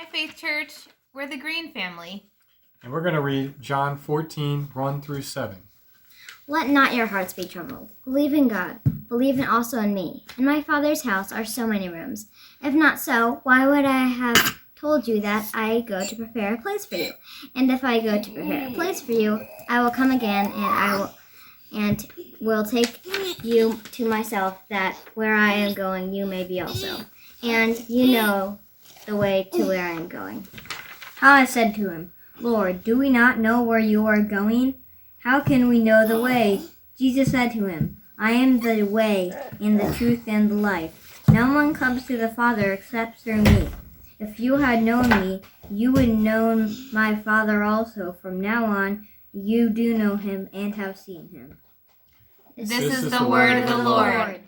Hi, Faith Church. We're the Green family. And we're going to read John 14, 1 through 7. Let not your hearts be troubled. Believe in God. Believe also in me. In my Father's house are so many rooms. If not so, why would I have told you that I go to prepare a place for you? And if I go to prepare a place for you, I will come again and will take you to myself, that where I am going you may be also. And you know the way to where I am going. Thomas said to him, Lord, do we not know where you are going? How can we know the way? Jesus said to him, I am the way, and the truth, and the life. No one comes to the Father except through me. If you had known me, you would know my Father also. From now on, you do know him and have seen him. This is the word of the Lord.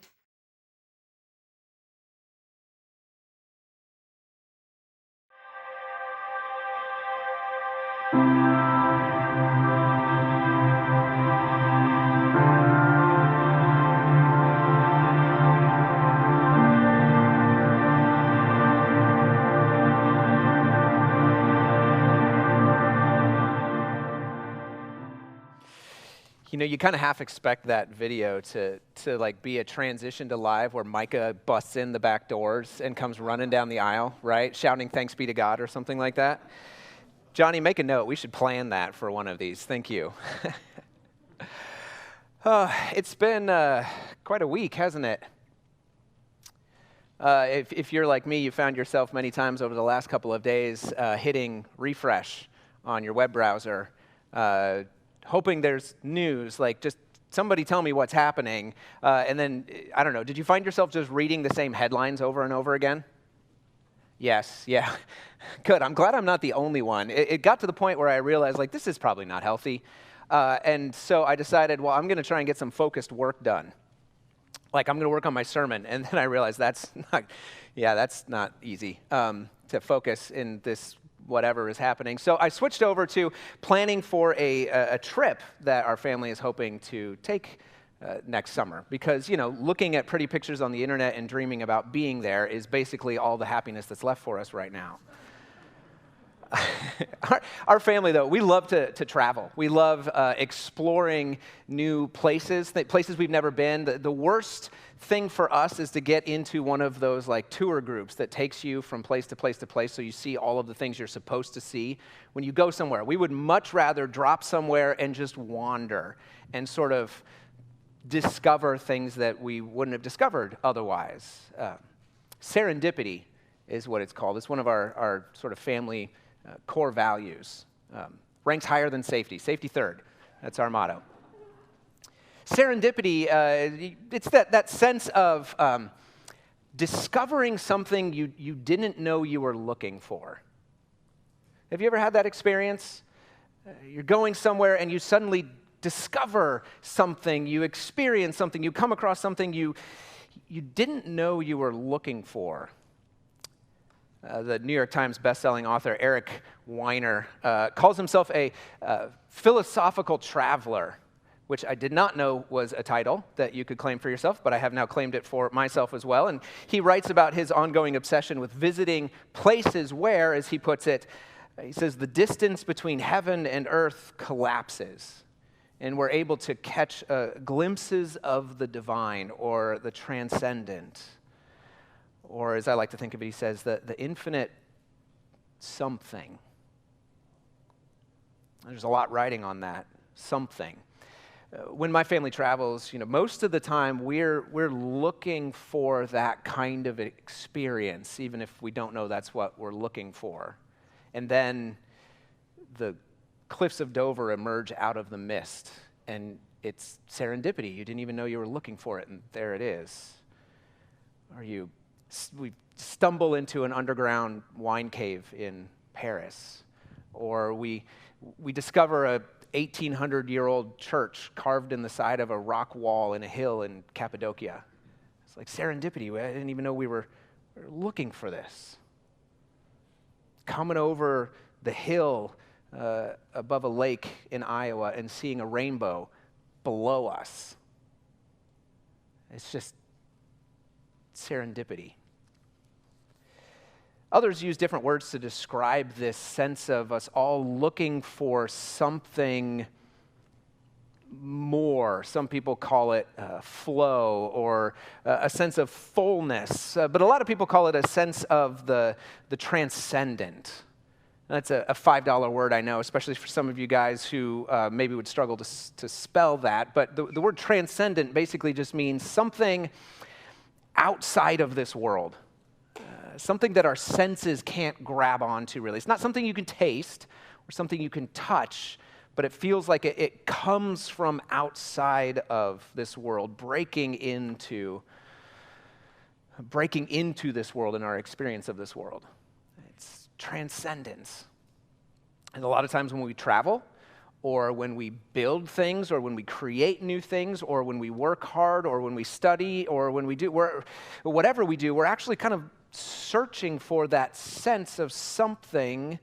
You know, you kind of half expect that video to like be a transition to live where Micah busts in the back doors and comes running down the aisle, right? Shouting thanks be to God or something like that. Johnny, make a note. We should plan that for one of these. Thank you. It's been quite a week, hasn't it? If you're like me, you found yourself many times over the last couple of days hitting refresh on your web browser, hoping there's news, like just somebody tell me what's happening. And then, I don't know, did you find yourself just reading the same headlines over and over again? Yes, yeah. Good. I'm glad I'm not the only one. It got to the point where I realized, like, this is probably not healthy. And so I decided, well, I'm going to try and get some focused work done. Like, I'm going to work on my sermon. And then I realized that's not easy to focus in this whatever is happening. So I switched over to planning for a trip that our family is hoping to take next summer. Because, you know, looking at pretty pictures on the internet and dreaming about being there is basically all the happiness that's left for us right now. Our family, though, we love to travel. We love exploring new places, places we've never been. The worst thing for us is to get into one of those like tour groups that takes you from place to place to place so you see all of the things you're supposed to see when you go somewhere. We would much rather drop somewhere and just wander and sort of discover things that we wouldn't have discovered otherwise. Serendipity is what it's called. It's one of our sort of family core values. Ranks higher than safety. Safety third. That's our motto. Serendipity, it's that sense of discovering something you didn't know you were looking for. Have you ever had that experience? You're going somewhere and you suddenly discover something, you experience something, you come across something you didn't know you were looking for. The New York Times bestselling author Eric Weiner calls himself a philosophical traveler, which I did not know was a title that you could claim for yourself, but I have now claimed it for myself as well. And he writes about his ongoing obsession with visiting places where, as he puts it, he says, the distance between heaven and earth collapses, and we're able to catch glimpses of the divine or the transcendent. Or as I like to think of it, he says, the infinite something. There's a lot riding on that, something. When my family travels, you know, most of the time we're looking for that kind of experience, even if we don't know that's what we're looking for. And then the cliffs of Dover emerge out of the mist, and it's serendipity. You didn't even know you were looking for it, and there it is. Or we stumble into an underground wine cave in Paris, or we discover a 1,800-year-old church carved in the side of a rock wall in a hill in Cappadocia. It's like serendipity. I didn't even know we were looking for this. Coming over the hill above a lake in Iowa and seeing a rainbow below us. It's just serendipity. Others use different words to describe this sense of us all looking for something more. Some people call it flow or a sense of fullness, but a lot of people call it a sense of the transcendent. That's a $5 word, I know, especially for some of you guys who maybe would struggle to spell that. But the word transcendent basically just means something outside of this world. Something that our senses can't grab onto, really. It's not something you can taste or something you can touch, but it feels like it comes from outside of this world, breaking into this world and our experience of this world. It's transcendence. And a lot of times when we travel, or when we build things, or when we create new things, or when we work hard, or when we study, or when we do whatever we do, we're actually kind of searching for that sense of something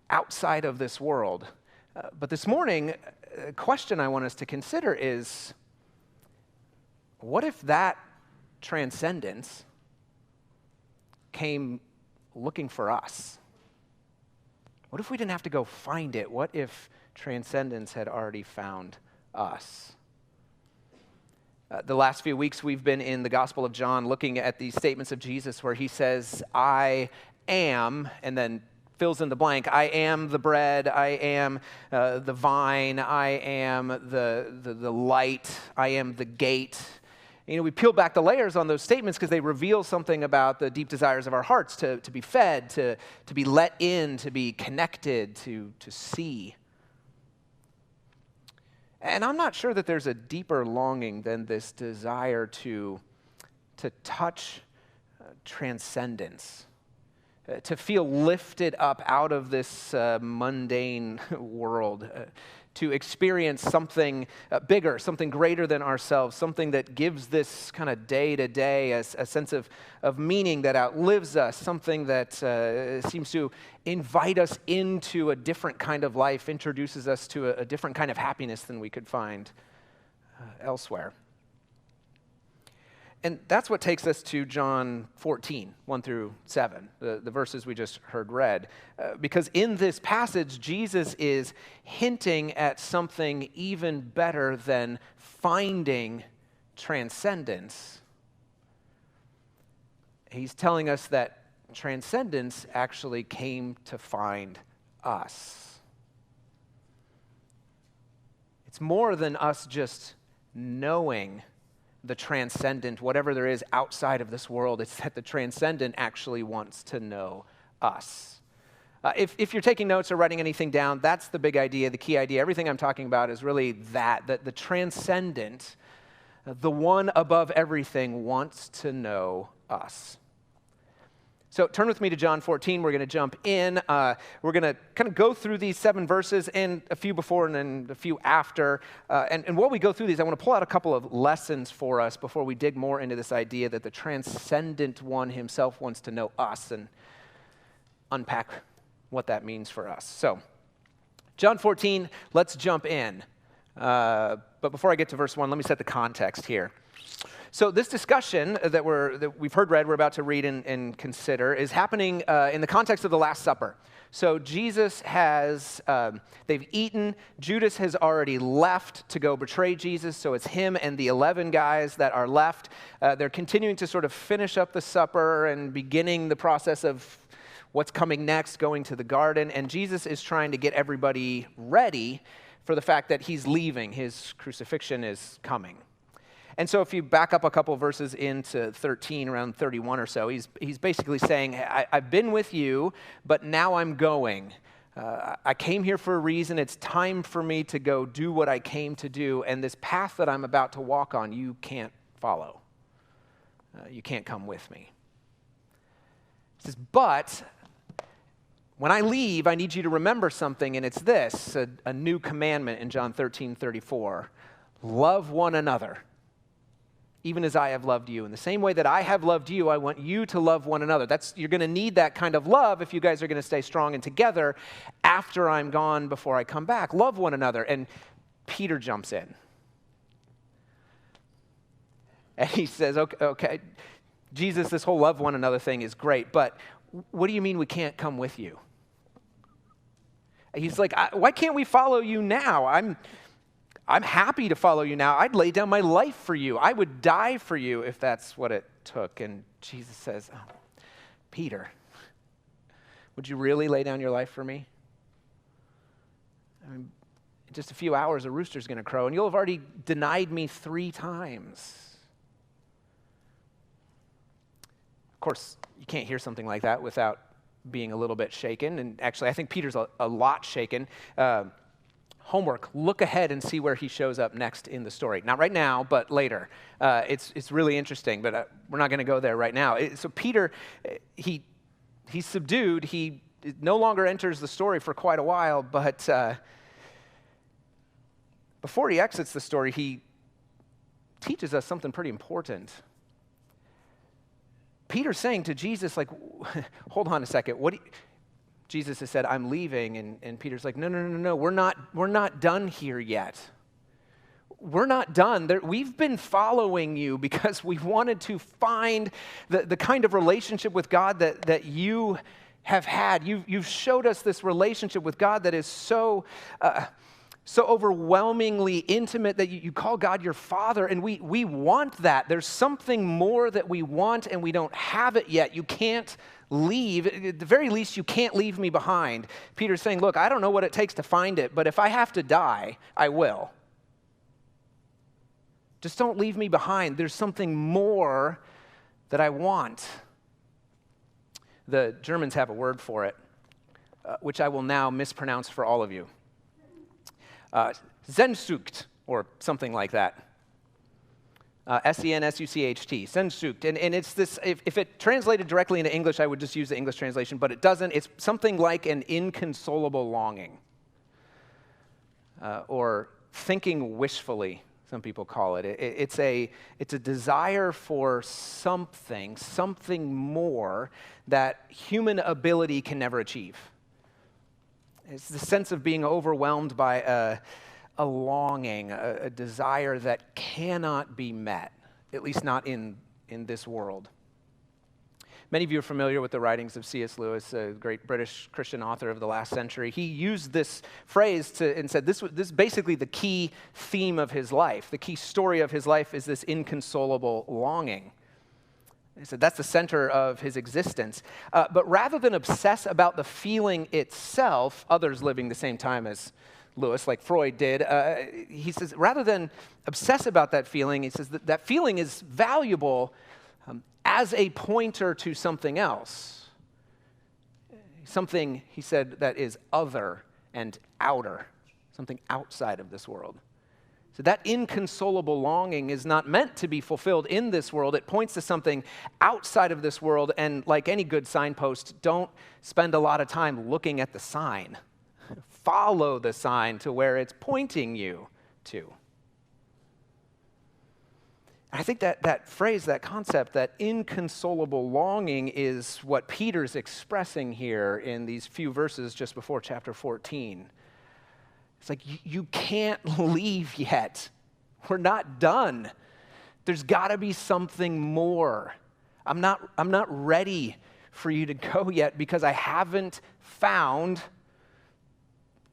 outside of this world. But this morning, a question I want us to consider is, what if that transcendence came looking for us? What if we didn't have to go find it? What if transcendence had already found us? The last few weeks we've been in the Gospel of John looking at these statements of Jesus where he says, I am, and then fills in the blank. I am the bread, I am the vine, I am the light, I am the gate. You know, we peel back the layers on those statements because they reveal something about the deep desires of our hearts to be fed, to be let in, to be connected, to see. And I'm not sure that there's a deeper longing than this desire to touch transcendence, to feel lifted up out of this mundane world, to experience something bigger, something greater than ourselves, something that gives this kind of day-to-day a sense of meaning that outlives us, something that seems to invite us into a different kind of life, introduces us to a different kind of happiness than we could find elsewhere. And that's what takes us to John 14, 1 through 7, the verses we just heard read. Because in this passage, Jesus is hinting at something even better than finding transcendence. He's telling us that transcendence actually came to find us. It's more than us just knowing the transcendent, whatever there is outside of this world. It's that the transcendent actually wants to know us. If you're taking notes or writing anything down, that's the big idea, the key idea. Everything I'm talking about is really that the transcendent, the one above everything, wants to know us. So turn with me to John 14. We're going to jump in. We're going to kind of go through these 7 verses, and a few before and then a few after. And while we go through these, I want to pull out a couple of lessons for us before we dig more into this idea that the transcendent one himself wants to know us and unpack what that means for us. So John 14, let's jump in. But before I get to verse 1, let me set the context here. So this discussion that we've heard read, we're about to read and consider, is happening in the context of the Last Supper. So Jesus has, they've eaten. Judas has already left to go betray Jesus, so it's him and the 11 guys that are left. They're continuing to sort of finish up the supper and beginning the process of what's coming next, going to the garden, and Jesus is trying to get everybody ready for the fact that he's leaving. His crucifixion is coming. And so if you back up a couple verses into 13, around 31 or so, he's basically saying, I've been with you, but now I'm going. I came here for a reason. It's time for me to go do what I came to do. And this path that I'm about to walk on, you can't follow. You can't come with me. He says, but when I leave, I need you to remember something, and it's this, a new commandment in John 13:34. Love one another, even as I have loved you. In the same way that I have loved you, I want you to love one another. You're going to need that kind of love if you guys are going to stay strong and together after I'm gone, before I come back. Love one another. And Peter jumps in. And he says, okay, Jesus, this whole love one another thing is great, but what do you mean we can't come with you? He's like, why can't we follow you now? I'm happy to follow you now. I'd lay down my life for you. I would die for you if that's what it took. And Jesus says, oh, Peter, would you really lay down your life for me? I mean, in just a few hours, a rooster's going to crow, and you'll have already denied me 3 times. Of course, you can't hear something like that without being a little bit shaken. And actually, I think Peter's a lot shaken. Homework, look ahead and see where he shows up next in the story. Not right now, but later. It's really interesting, but we're not going to go there right now. So Peter, he's subdued. He no longer enters the story for quite a while, but before he exits the story, he teaches us something pretty important. Peter's saying to Jesus, like, hold on a second. Jesus has said, I'm leaving. And Peter's like, no. We're not done here yet. We're not done. We've been following you because we wanted to find the kind of relationship with God that you have had. You've showed us this relationship with God that is so overwhelmingly intimate that you call God your Father, and we want that. There's something more that we want, and we don't have it yet. You can't leave. At the very least, you can't leave me behind. Peter's saying, look, I don't know what it takes to find it, but if I have to die, I will. Just don't leave me behind. There's something more that I want. The Germans have a word for it, which I will now mispronounce for all of you. Sehnsucht, or something like that. Sensucht. Sehnsucht. And it's this, if it translated directly into English, I would just use the English translation, but it doesn't. It's something like an inconsolable longing. Or thinking wishfully, some people call it. It's a desire for something more that human ability can never achieve. It's the sense of being overwhelmed by a longing, a desire that cannot be met, at least not in this world. Many of you are familiar with the writings of C.S. Lewis, a great British Christian author of the last century. He used this phrase and said this is basically the key theme of his life. The key story of his life is this inconsolable longing. He said that's the center of his existence. But rather than obsess about the feeling itself, others living the same time as Lewis, like Freud did, he says, rather than obsess about that feeling, he says that feeling is valuable as a pointer to something else. Something, he said, that is other and outer, something outside of this world. So that inconsolable longing is not meant to be fulfilled in this world. It points to something outside of this world, and like any good signpost, don't spend a lot of time looking at the sign. Follow the sign to where it's pointing you to. I think that phrase, that concept, that inconsolable longing is what Peter's expressing here in these few verses just before chapter 14. It's like, you can't leave yet. We're not done. There's got to be something more. I'm not ready for you to go yet because I haven't found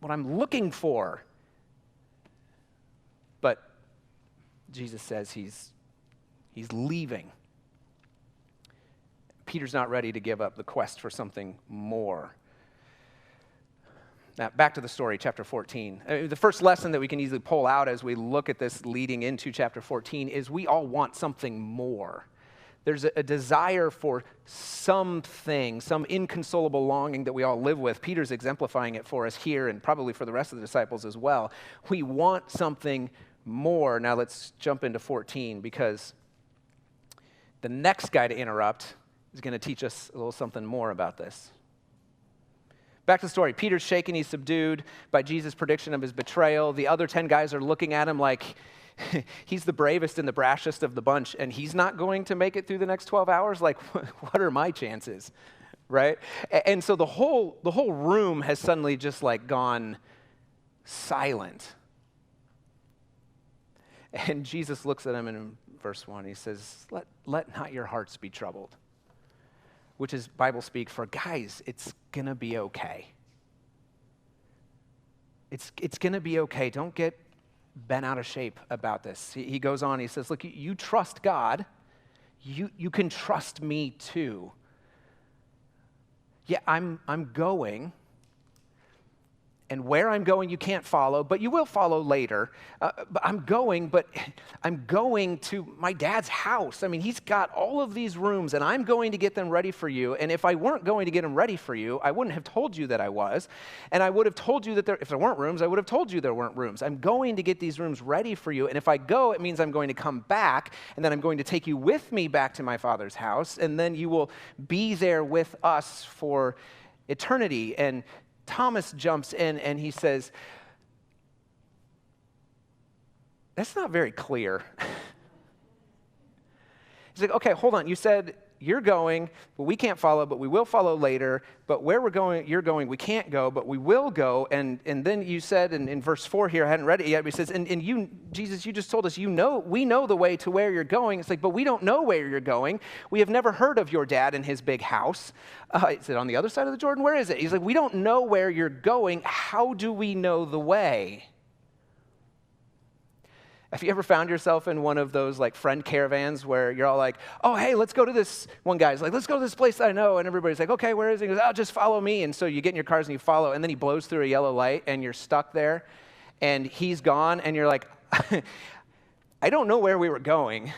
what I'm looking for. But Jesus says he's leaving. Peter's not ready to give up the quest for something more. Now, back to the story, chapter 14. The first lesson that we can easily pull out as we look at this leading into chapter 14 is we all want something more. There's a desire for something, some inconsolable longing that we all live with. Peter's exemplifying it for us here and probably for the rest of the disciples as well. We want something more. Now let's jump into 14 because the next guy to interrupt is going to teach us a little something more about this. Back to the story. Peter's shaken. He's subdued by Jesus' prediction of his betrayal. The other 10 guys are looking at him like he's the bravest and the brashest of the bunch, and he's not going to make it through the next 12 hours? Like, what are my chances, right? And so the whole room has suddenly just like gone silent. And Jesus looks at him in verse 1. He says, let not your hearts be troubled. which is Bible speak for, guys, it's going to be okay. It's going to be okay. Don't get bent out of shape about this. He goes on, he says, look, you trust God. You can trust me too. Yeah, I'm going. And where I'm going, you can't follow, but you will follow later. But I'm going to my dad's house. I mean, he's got all of these rooms, and I'm going to get them ready for you. And if I weren't going to get them ready for you, I wouldn't have told you that I was. And I would have told you that if there weren't rooms, I would have told you there weren't rooms. I'm going to get these rooms ready for you. And if I go, it means I'm going to come back, and then I'm going to take you with me back to my Father's house, and then you will be there with us for eternity. And Thomas jumps in and he says, that's not very clear. He's like, okay, hold on. You said you're going, but we can't follow, but we will follow later. But where we're going, you're going, we can't go, but we will go. And then you said in verse 4 here, I hadn't read it yet, but he says, and you, Jesus, you just told us, we know the way to where you're going. It's like, but we don't know where you're going. We have never heard of your dad and his big house. Is it on the other side of the Jordan? Where is it? He's like, we don't know where you're going. How do we know the way? Have you ever found yourself in one of those like friend caravans where you're all like, oh, hey, let's go to this, one guy's like, let's go to this place that I know, and everybody's like, okay, where is it? He goes, oh, just follow me. And so you get in your cars and you follow, and then he blows through a yellow light and you're stuck there and he's gone and you're like, I don't know where we were going,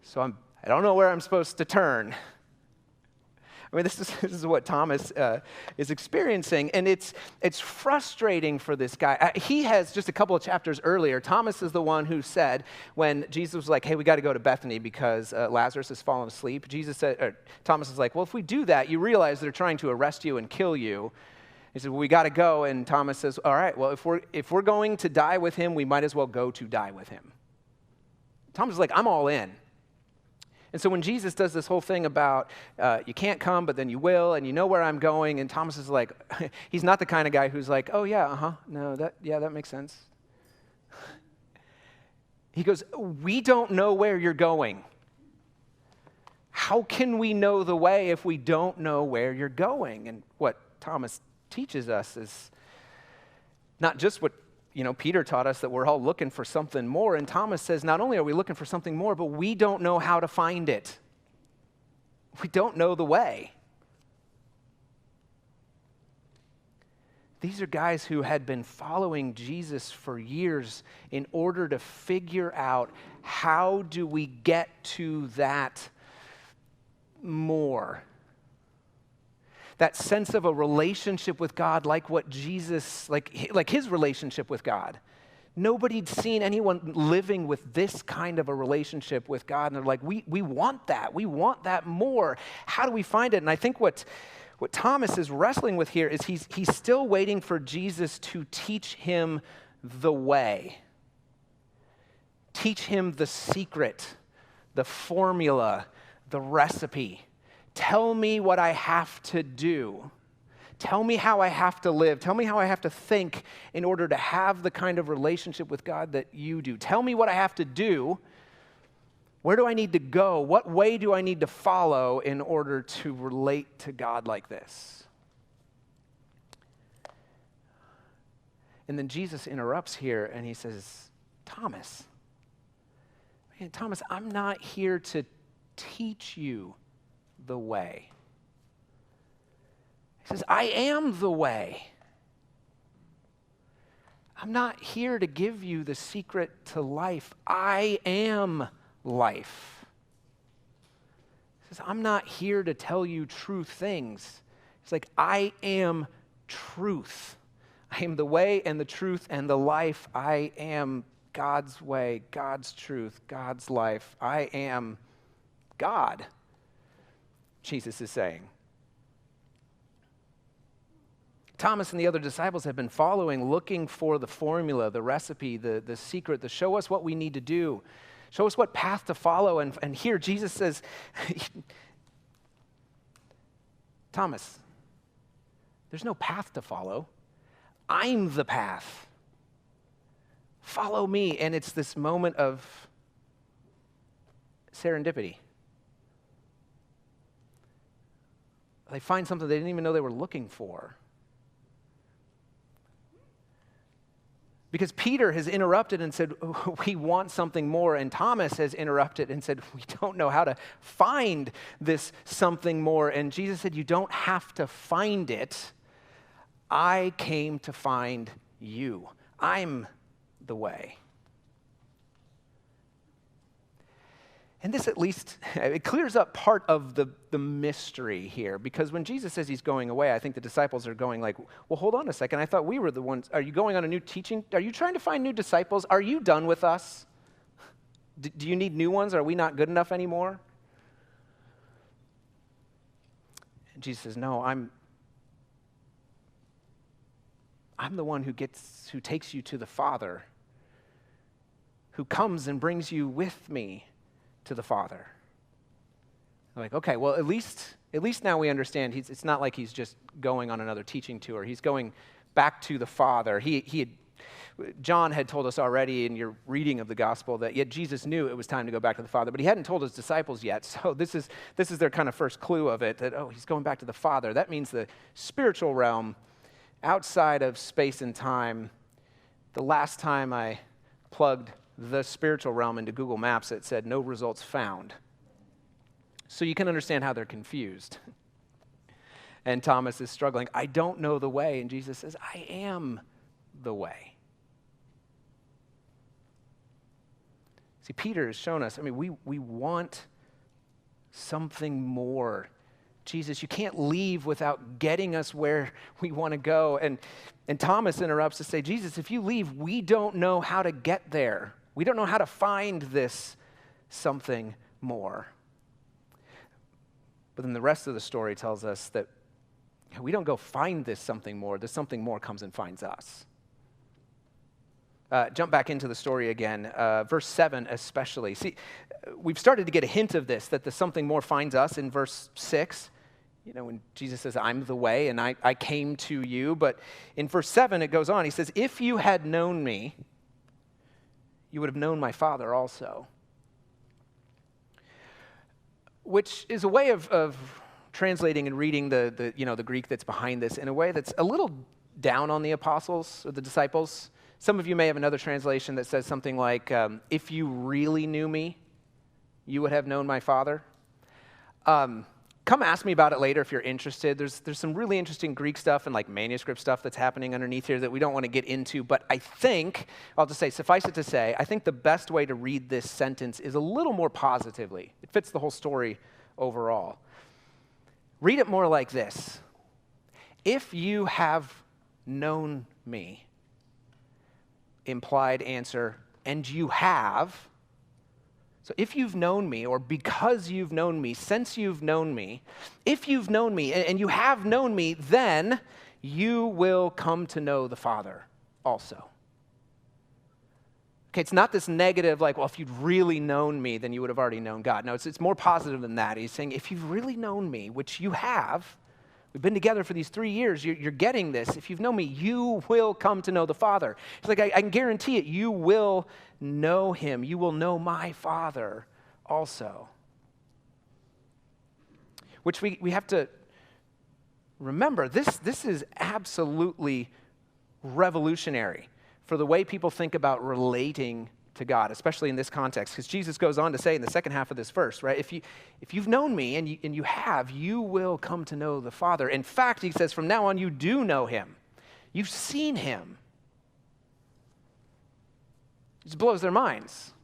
so I don't know where I'm supposed to turn. I mean, this is what Thomas is experiencing, and it's frustrating for this guy. He has, just a couple of chapters earlier, Thomas is the one who said, when Jesus was like, hey, we got to go to Bethany because Lazarus has fallen asleep, Thomas is like, well, if we do that, you realize they're trying to arrest you and kill you. He said, well, we got to go, and Thomas says, all right, well, if we're going to die with him, we might as well go to die with him. Thomas is like, I'm all in. And so when Jesus does this whole thing about you can't come, but then you will, and you know where I'm going, and Thomas is like, he's not the kind of guy who's like, oh yeah, no, that makes sense. He goes, we don't know where you're going. How can we know the way if we don't know where you're going? And what Thomas teaches us is not just what Peter taught us, that we're all looking for something more. And Thomas says, not only are we looking for something more, but we don't know how to find it. We don't know the way. These are guys who had been following Jesus for years in order to figure out, how do we get to that more? That sense of a relationship with God, like what Jesus, like his relationship with God. Nobody'd seen anyone living with this kind of a relationship with God, and they're like, we want that. We want that more. How do we find it? And I think what Thomas is wrestling with here is he's still waiting for Jesus to teach him the way. Teach him the secret, the formula, the recipe. Tell me what I have to do. Tell me how I have to live. Tell me how I have to think in order to have the kind of relationship with God that you do. Tell me what I have to do. Where do I need to go? What way do I need to follow in order to relate to God like this? And then Jesus interrupts here and he says, Thomas, I'm not here to teach you the way. He says, I am the way. I'm not here to give you the secret to life. I am life. He says, I'm not here to tell you true things. It's like, I am truth. I am the way and the truth and the life. I am God's way, God's truth, God's life. I am God, Jesus is saying. Thomas and the other disciples have been following, looking for the formula, the recipe, the secret, to show us what we need to do, show us what path to follow. And here Jesus says, Thomas, there's no path to follow. I'm the path. Follow me. And it's this moment of serendipity. They find something they didn't even know they were looking for. Because Peter has interrupted and said, we want something more. And Thomas has interrupted and said, we don't know how to find this something more. And Jesus said, you don't have to find it. I came to find you. I'm the way. And this at least, it clears up part of the mystery here, because when Jesus says he's going away, I think the disciples are going like, well, hold on a second. I thought we were the ones. Are you going on a new teaching? Are you trying to find new disciples? Are you done with us? Do you need new ones? Are we not good enough anymore? And Jesus says, no, I'm the one who takes you to the Father, who comes and brings you with me to the Father. They're like, okay, well, at least now we understand. It's not like he's just going on another teaching tour. He's going back to the Father. John had told us already in your reading of the gospel that yet Jesus knew it was time to go back to the Father, but he hadn't told his disciples yet. So this is their kind of first clue of it, that, he's going back to the Father. That means the spiritual realm outside of space and time. The last time I plugged the spiritual realm into Google Maps, it said no results found. So you can understand how they're confused. And Thomas is struggling. I don't know the way. And Jesus says, I am the way. See, Peter has shown us, we want something more. Jesus, you can't leave without getting us where we want to go. And Thomas interrupts to say, Jesus, if you leave, we don't know how to get there. We don't know how to find this something more. But then the rest of the story tells us that we don't go find this something more. This something more comes and finds us. Jump back into the story again, verse 7 especially. See, we've started to get a hint of this, that the something more finds us in verse 6. When Jesus says, I'm the way and I came to you. But in verse 7 it goes on. He says, if you had known me, you would have known my Father also. Which is a way of translating and reading the Greek that's behind this in a way that's a little down on the apostles or the disciples. Some of you may have another translation that says something like, if you really knew me, you would have known my Father. Come ask me about it later if you're interested. There's some really interesting Greek stuff and like manuscript stuff that's happening underneath here that we don't want to get into. But I think, I'll just say, suffice it to say, I think the best way to read this sentence is a little more positively. It fits the whole story overall. Read it more like this. If you have known me, implied answer, and you have. So if you've known me, or because you've known me, since you've known me, if you've known me, and you have known me, then you will come to know the Father also. Okay, it's not this negative, like, well, if you'd really known me, then you would have already known God. No, it's more positive than that. He's saying, if you've really known me, which you have, we've been together for these 3 years, you're getting this. If you've known me, you will come to know the Father. It's like, I can guarantee it, you will know him. You will know my Father also. Which we have to remember, this is absolutely revolutionary for the way people think about relating to God, especially in this context, because Jesus goes on to say in the second half of this verse, right? If you've known me, and you have, you will come to know the Father. In fact, he says, from now on, you do know him. You've seen him. It just blows their minds.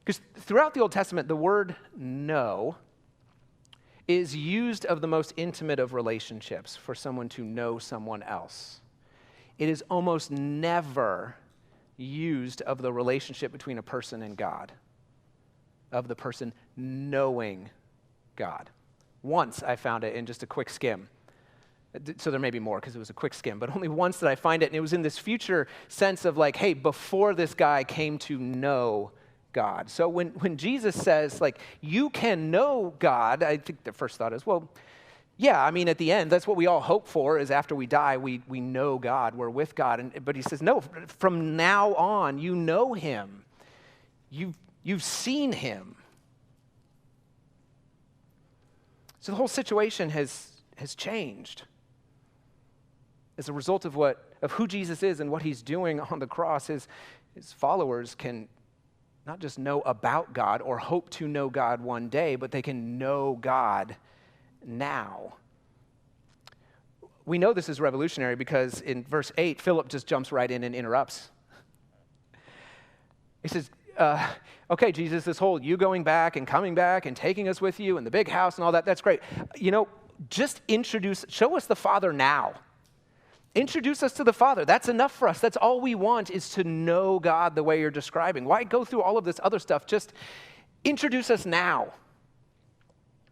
Because throughout the Old Testament, the word know is used of the most intimate of relationships for someone to know someone else. It is almost never used of the relationship between a person and God, of the person knowing God. Once I found it in just a quick skim. So there may be more because it was a quick skim, but only once did I find it, and it was in this future sense of like, hey, before this guy came to know God. So when Jesus says, like, you can know God, I think the first thought is, well, yeah, I mean, at the end, that's what we all hope for, is after we die, we know God, we're with God. But he says, no, from now on, you know him. You've seen him. So the whole situation has changed. As a result of who Jesus is and what he's doing on the cross, his followers can not just know about God or hope to know God one day, but they can know God now. We know this is revolutionary because in verse 8, Philip just jumps right in and interrupts. He says, okay, Jesus, this whole you going back and coming back and taking us with you and the big house and all that, that's great. Just show us the Father now. Introduce us to the Father. That's enough for us. That's all we want, is to know God the way you're describing. Why go through all of this other stuff? Just introduce us now.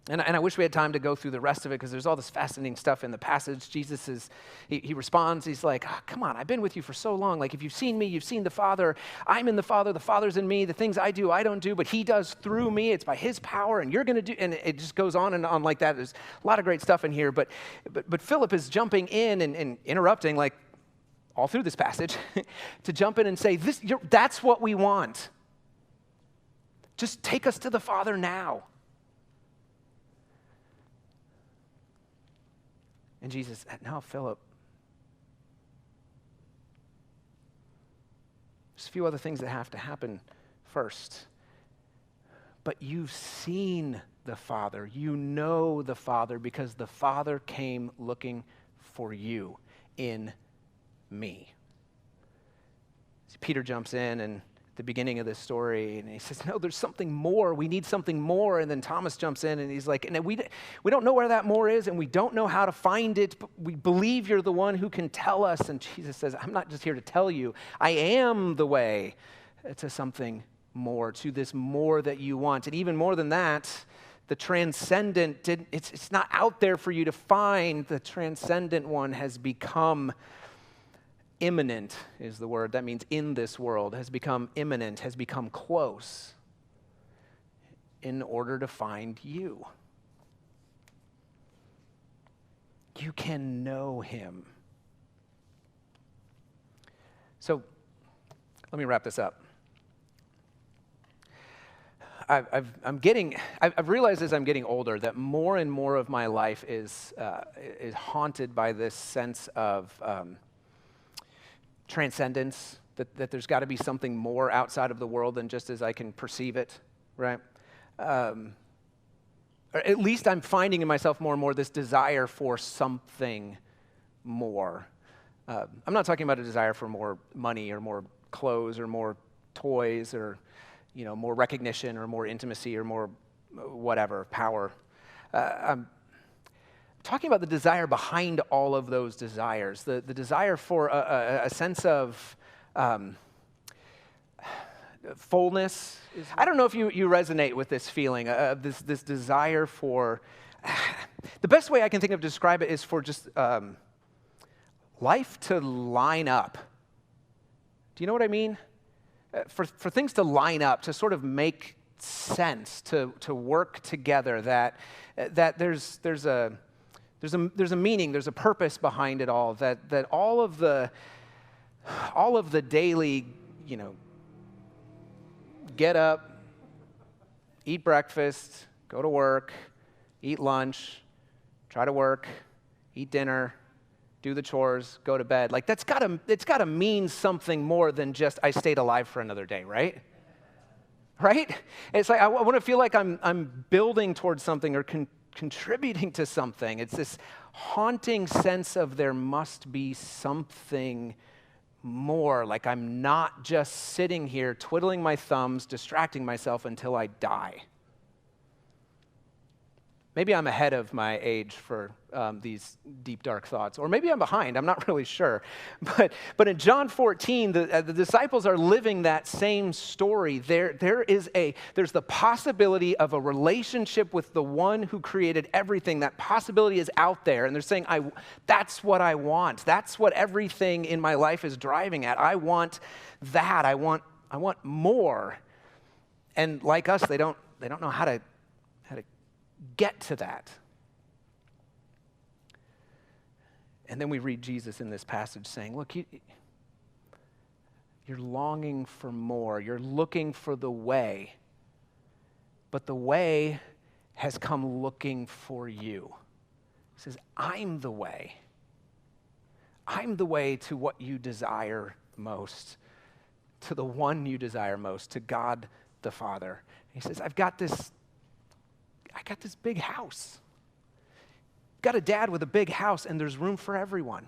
And I wish we had time to go through the rest of it, because there's all this fascinating stuff in the passage. Jesus he responds, he's like, come on, I've been with you for so long. Like, if you've seen me, you've seen the Father. I'm in the Father, the Father's in me. The things I do, I don't do, but he does through me. It's by his power, and you're going to do, and it just goes on and on like that. There's a lot of great stuff in here, but Philip is jumping in and interrupting, like, all through this passage, to jump in and say, that's what we want. Just take us to the Father now. And Jesus, no, Philip, there's a few other things that have to happen first. But you've seen the Father. You know the Father because the Father came looking for you in me. So Peter jumps in and the beginning of this story, and he says, no, there's something more. We need something more. And then Thomas jumps in, and he's like, and we don't know where that more is, and we don't know how to find it, but we believe you're the one who can tell us. And Jesus says, I'm not just here to tell you. I am the way to something more, to this more that you want. And even more than that, the transcendent, it's not out there for you to find. The transcendent one has become imminent, is the word. That means in this world, has become imminent, has become close in order to find you. You can know him. So let me wrap this up. I've realized as I'm getting older that more and more of my life is haunted by this sense of transcendence, that there's got to be something more outside of the world than just as I can perceive it, right? Or at least I'm finding in myself more and more this desire for something more. I'm not talking about a desire for more money or more clothes or more toys or more recognition or more intimacy or more whatever, power. I'm talking about the desire behind all of those desires, the desire for a sense of fullness. I don't know if you resonate with this feeling, this desire for, the best way I can think of to describe it is for just life to line up. Do you know what I mean? For things to line up, to sort of make sense, to work together, that there's a meaning, there's a purpose behind it all, that all of the daily, get up, eat breakfast, go to work, eat lunch, try to work, eat dinner, do the chores, go to bed. Like it's gotta mean something more than just I stayed alive for another day, right? Right? It's like I want to feel like I'm building towards something or contributing to something. It's this haunting sense of there must be something more, like I'm not just sitting here twiddling my thumbs, distracting myself until I die. Maybe I'm ahead of my age for these deep, dark thoughts, or maybe I'm behind. I'm not really sure. But in John 14, the disciples are living that same story. There's the possibility of a relationship with the one who created everything. That possibility is out there, and they're saying, that's what I want. That's what everything in my life is driving at. I want that. I want more. And like us, they don't know how to get to that. And then we read Jesus in this passage saying, look, you're longing for more. You're looking for the way. But the way has come looking for you. He says, I'm the way. I'm the way to what you desire most, to the one you desire most, to God the Father. He says, I got this big house. Got a dad with a big house, and there's room for everyone.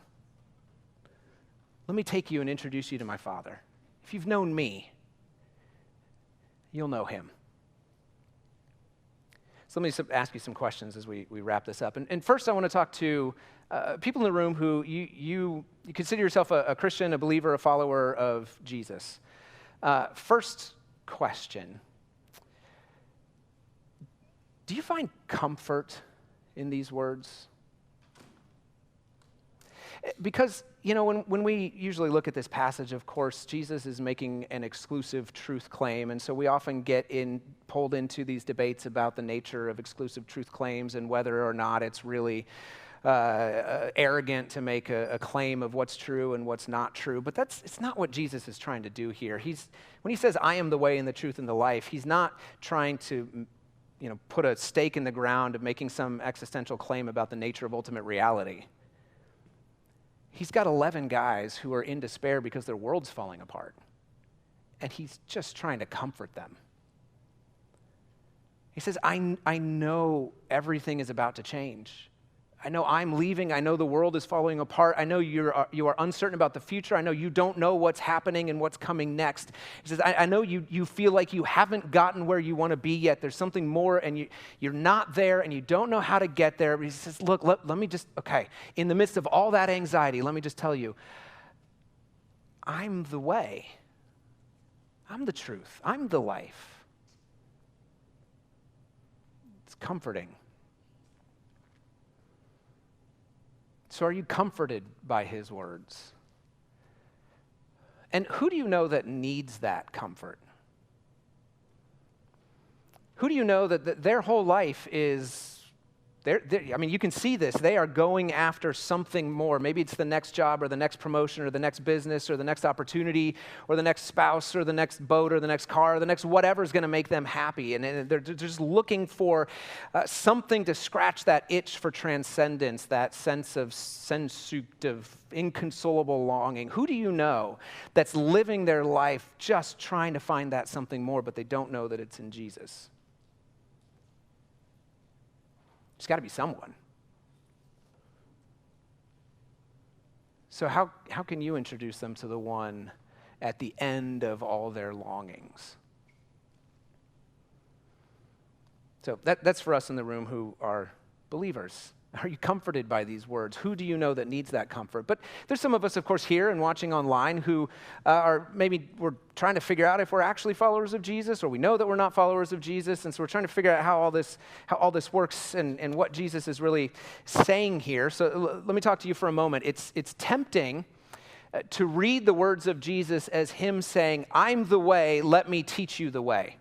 Let me take you and introduce you to my Father. If you've known me, you'll know him. So let me ask you some questions as we wrap this up. And first, I want to talk to people in the room who you consider yourself a Christian, a believer, a follower of Jesus. First question. Do you find comfort in these words? Because, when we usually look at this passage, of course, Jesus is making an exclusive truth claim, and so we often get pulled into these debates about the nature of exclusive truth claims and whether or not it's really arrogant to make a claim of what's true and what's not true. But it's not what Jesus is trying to do here. When he says, I am the way and the truth and the life, he's not trying to put a stake in the ground of making some existential claim about the nature of ultimate reality. He's got 11 guys who are in despair because their world's falling apart. And he's just trying to comfort them. He says, I know everything is about to change. I know I'm leaving. I know the world is falling apart. I know you are uncertain about the future. I know you don't know what's happening and what's coming next. He says, I know you feel like you haven't gotten where you want to be yet. There's something more, and you're not there, and you don't know how to get there. But he says, look, let me just, in the midst of all that anxiety, let me just tell you, I'm the way. I'm the truth. I'm the life. It's comforting. So are you comforted by his words? And who do you know that needs that comfort? Who do you know that their whole life is, you can see this. They are going after something more. Maybe it's the next job or the next promotion or the next business or the next opportunity or the next spouse or the next boat or the next car or the next whatever is going to make them happy. And they're just looking for something to scratch that itch for transcendence, that sense of Sehnsucht, of inconsolable longing. Who do you know that's living their life just trying to find that something more, but they don't know that it's in Jesus? There's got to be someone. So how can you introduce them to the one at the end of all their longings? So that's for us in the room who are believers. Are you comforted by these words? Who do you know that needs that comfort? But there's some of us, of course, here and watching online who we're trying to figure out if we're actually followers of Jesus, or we know that we're not followers of Jesus, and so we're trying to figure out how all this works and what Jesus is really saying here. So let me talk to you for a moment. It's tempting to read the words of Jesus as him saying, I'm the way, let me teach you the way.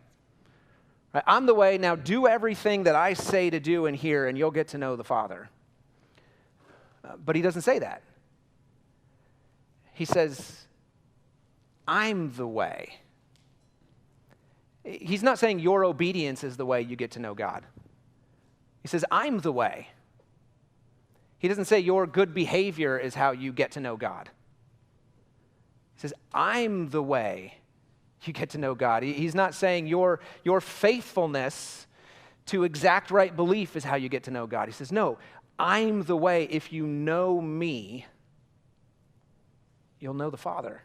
Right? I'm the way, now do everything that I say to do in here and you'll get to know the Father. But he doesn't say that. He says, I'm the way. He's not saying your obedience is the way you get to know God. He says, I'm the way. He doesn't say your good behavior is how you get to know God. He says, I'm the way you get to know God. He's not saying your faithfulness to exact right belief is how you get to know God. He says, no, I'm the way. If you know me, you'll know the Father.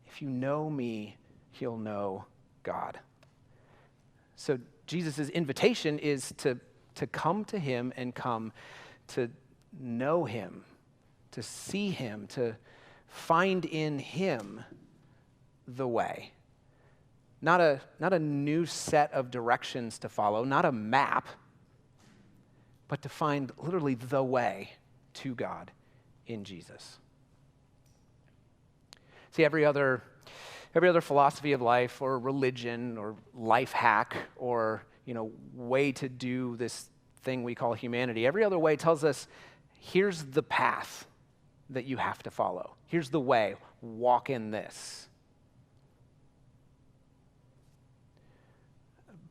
If you know me, you'll know God. So Jesus' invitation is to come to him and come to know him, to see him, to find in him the way. Not a new set of directions to follow, not a map, but to find literally the way to God in Jesus. See, every other philosophy of life or religion or life hack or way to do this thing we call humanity, every other way tells us, here's the path that you have to follow. Here's the way. Walk in this.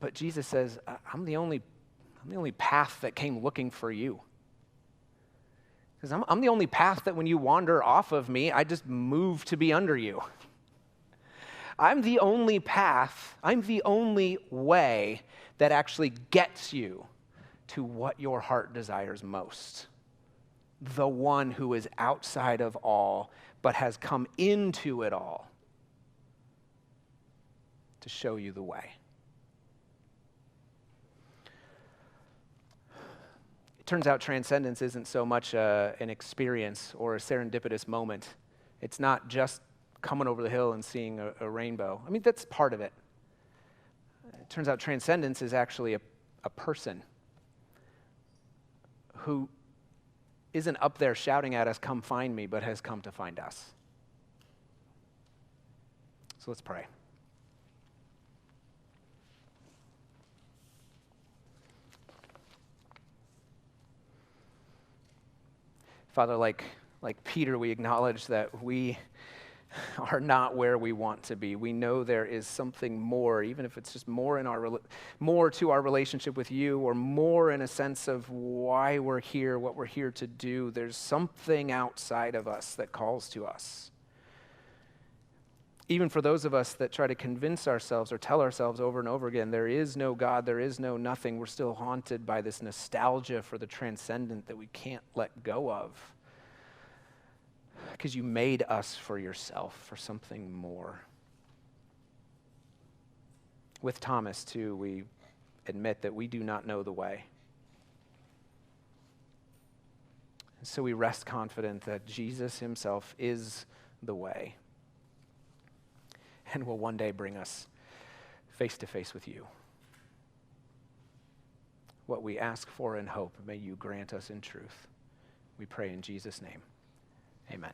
But Jesus says, I'm the only path that came looking for you. Because I'm the only path that when you wander off of me, I just move to be under you. I'm the only path, I'm the only way that actually gets you to what your heart desires most. The one who is outside of all, but has come into it all to show you the way. It turns out transcendence isn't so much an experience or a serendipitous moment. It's not just coming over the hill and seeing a rainbow. I mean, that's part of it. It turns out transcendence is actually a person who isn't up there shouting at us, "Come find me," but has come to find us. So let's pray. Father, like Peter, we acknowledge that we are not where we want to be. We know there is something more, even if it's just more in more to our relationship with you, or more in a sense of why we're here, what we're here to do. There's something outside of us that calls to us. Even for those of us that try to convince ourselves or tell ourselves over and over again, there is no God, there is no nothing, we're still haunted by this nostalgia for the transcendent that we can't let go of. Because you made us for yourself, for something more. With Thomas, too, we admit that we do not know the way. And so we rest confident that Jesus himself is the way and will one day bring us face to face with you. What we ask for and hope, may you grant us in truth. We pray in Jesus' name. Amen.